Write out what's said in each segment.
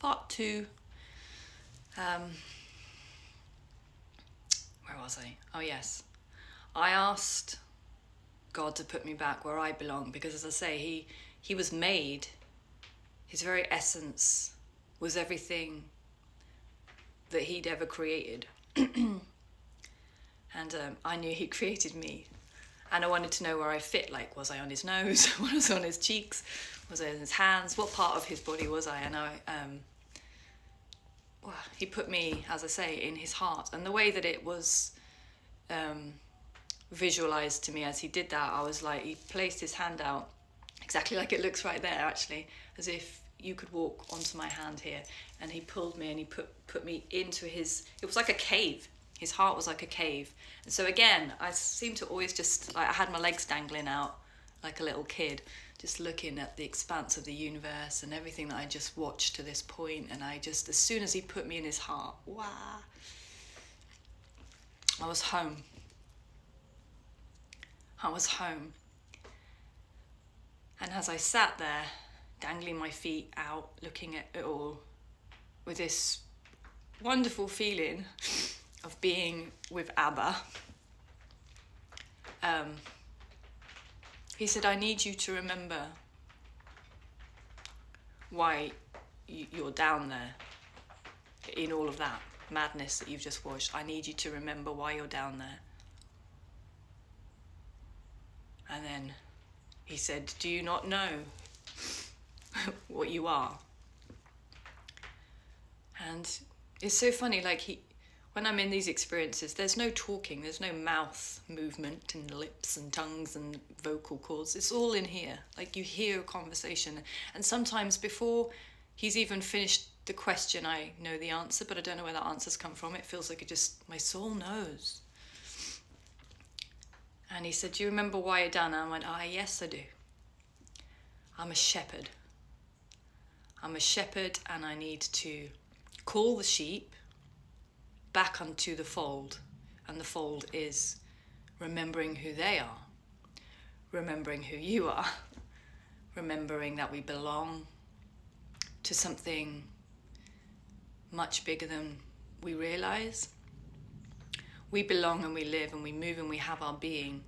Part 2. Where was I? Oh yes. I asked God to put me back where I belong because, as I say, he was made. His very essence was everything that he'd ever created. And I knew he created me. And I wanted to know where I fit. Like, was I on his nose? Was I on his cheeks? Was I in his hands? What part of his body was I? And he put me, as I say, in his heart. And the way that it was visualized to me as he did that, I was like, he placed his hand out exactly like it looks right there, actually, as if you could walk onto my hand here. And he pulled me and he put me into his, it was like a cave. His heart was like a cave. And so again, I seemed to always just, like, I had my legs dangling out like a little kid, just looking at the expanse of the universe and everything that I just watched to this point. And I just, as soon as he put me in his heart, wow, I was home. I was home. And as I sat there, dangling my feet out, looking at it all, with this wonderful feeling of being with Abba, he said, I need you to remember why you're down there in all of that madness that you've just watched. I need you to remember why you're down there. And then he said, do you not know what you are? And it's so funny, like when I'm in these experiences, there's no talking, there's no mouth movement and lips and tongues and vocal cords. It's all in here. Like, you hear a conversation. And sometimes before he's even finished the question, I know the answer, but I don't know where that answer's come from. It feels like my soul knows. And he said, do you remember why you're down there? I went, yes, I do. I'm a shepherd. I'm a shepherd, and I need to call the sheep back unto the fold. And the fold is remembering who they are, remembering who you are, remembering that we belong to something much bigger than we realize. We belong and we live and we move and we have our being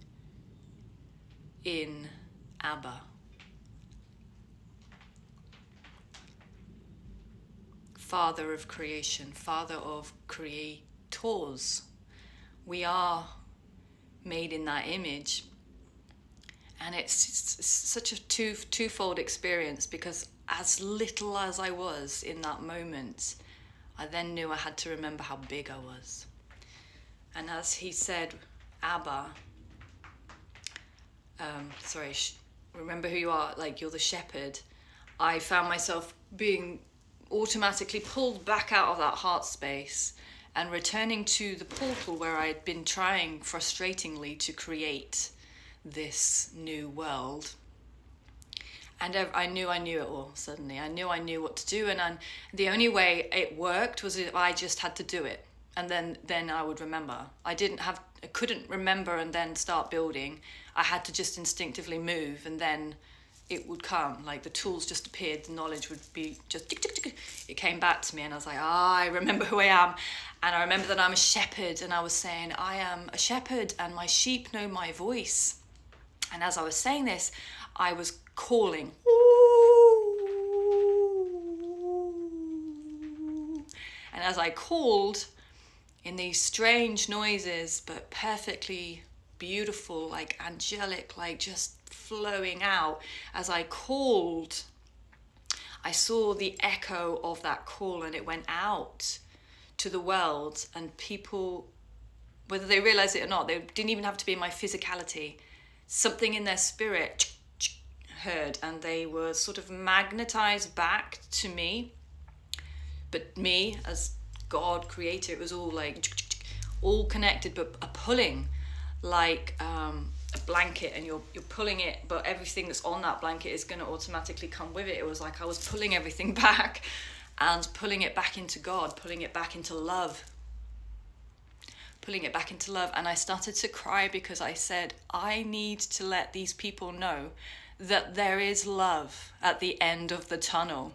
in Abba. Father of creation, Father of creators. We are made in that image. And it's such a twofold experience, because as little as I was in that moment, I then knew I had to remember how big I was. And as he said, Abba, remember who you are, like you're the shepherd, I found myself being automatically pulled back out of that heart space and returning to the portal where I had been trying frustratingly to create this new world. And I knew it all suddenly. I knew what to do, and the only way it worked was if I just had to do it, and then I would remember. I couldn't remember and then start building. I had to just instinctively move, and then it would come, like the tools just appeared, the knowledge would be just tick, tick, tick. It came back to me, and I was like, I remember who I am. And I remember that I'm a shepherd, and I was saying, I am a shepherd and my sheep know my voice. And as I was saying this, I was calling. And as I called in these strange noises, but perfectly beautiful, like angelic, like just flowing out, as I called, I saw the echo of that call, and it went out to the world, and people, whether they realized it or not, they didn't even have to be in my physicality, something in their spirit heard, and they were sort of magnetized back to me. But me as God creator, it was all like all connected, but a pulling, like a blanket, and you're pulling it, but everything that's on that blanket is going to automatically come with it. It was like I was pulling everything back and pulling it back into God, pulling it back into love. And I started to cry because I said, I need to let these people know that there is love at the end of the tunnel.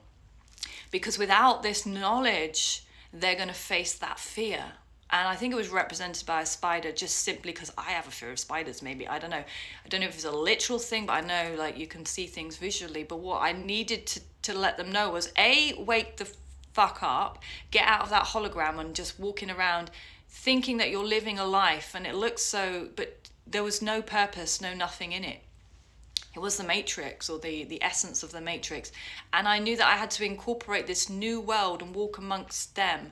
because without this knowledge, they're going to face that fear. And I think it was represented by a spider, just simply because I have a fear of spiders, maybe. I don't know. I don't know if it's a literal thing, but I know like you can see things visually. But what I needed to let them know was, A, wake the fuck up, get out of that hologram and just walking around thinking that you're living a life and it looks so, but there was no purpose, no nothing in it. It was the matrix, or the essence of the matrix. And I knew that I had to incorporate this new world and walk amongst them,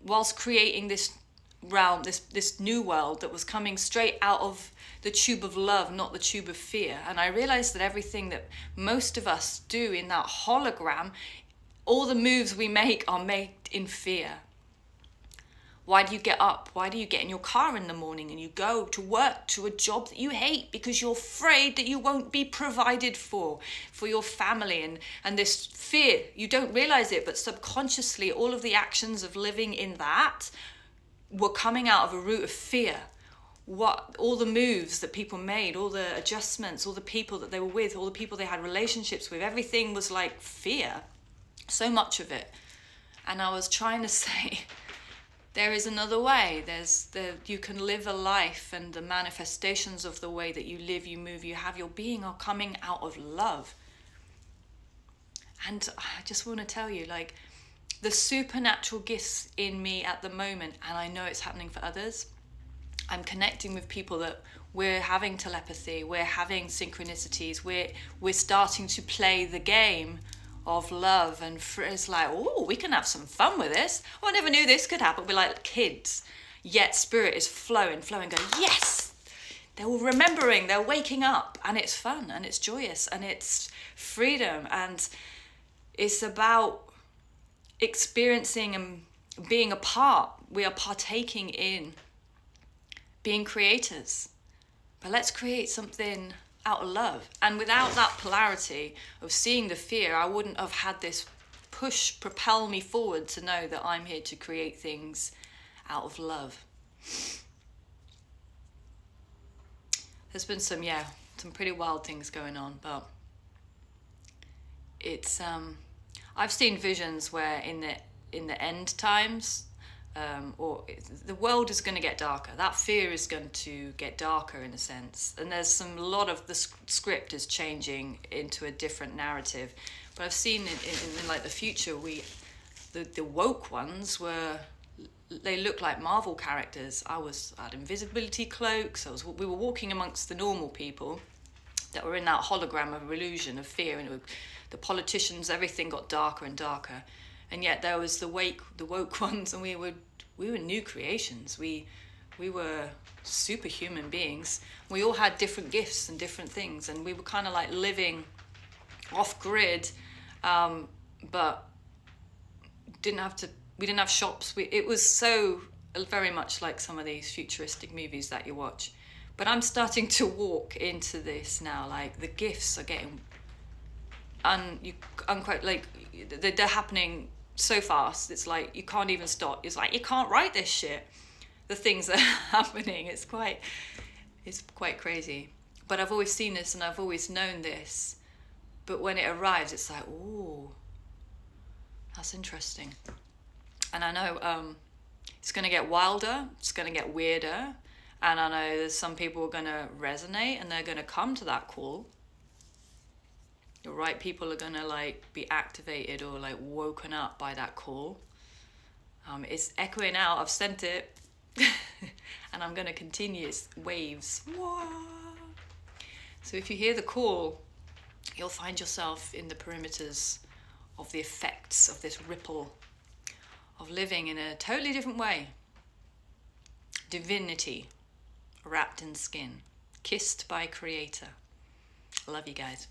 whilst creating this realm, this new world that was coming straight out of the tube of love, not the tube of fear. And I realized that everything that most of us do in that hologram, all the moves we make are made in fear. Why do you get up? Why do you get in your car in the morning and you go to work, to a job that you hate because you're afraid that you won't be provided for your family, and this fear, you don't realize it, but subconsciously all of the actions of living in that were coming out of a root of fear. What all the moves that people made, all the adjustments, all the people that they were with, all the people they had relationships with, everything was like fear, so much of it. And I was trying to say, there is another way. You can live a life, and the manifestations of the way that you live, you move, you have your being are coming out of love. And I just want to tell you, like, the supernatural gifts in me at the moment, and I know it's happening for others. I'm connecting with people that we're having telepathy, we're having synchronicities, we're starting to play the game of love, and it's like, oh, we can have some fun with this. Oh, I never knew this could happen. We're like kids, yet spirit is flowing, going, yes! They're all remembering, they're waking up, and it's fun, and it's joyous, and it's freedom, and it's about experiencing and being a part. We are partaking in being creators. But let's create something out of love. And without that polarity of seeing the fear, I wouldn't have had this push, propel me forward to know that I'm here to create things out of love. There's been some pretty wild things going on, but it's I've seen visions where in the end times, or the world is going to get darker. That fear is going to get darker in a sense, and there's a lot of the script is changing into a different narrative. But I've seen in like the future, the woke ones they look like Marvel characters. I had invisibility cloaks. We were walking amongst the normal people that were in that hologram of illusion of fear, and the politicians, everything got darker and darker. And yet there was the woke ones, and we were new creations. We were superhuman beings. We all had different gifts and different things, and we were kind of like living off grid, but we didn't have shops. It was so very much like some of these futuristic movies that you watch. But I'm starting to walk into this now. Like the gifts are getting, unquote, like they're happening so fast. It's like you can't even stop. It's like you can't write this shit. The things that are happening. It's quite crazy. But I've always seen this and I've always known this. But when it arrives, it's like, ooh, that's interesting. And I know it's going to get wilder. It's going to get weirder. And I know there's some people who are going to resonate and they're going to come to that call. The right people are going to like be activated or like woken up by that call. It's echoing out. I've sent it. And I'm going to continue. It's waves. Whoa. So if you hear the call, you'll find yourself in the perimeters of the effects of this ripple of living in a totally different way. Divinity wrapped in skin, kissed by Creator. Love you guys.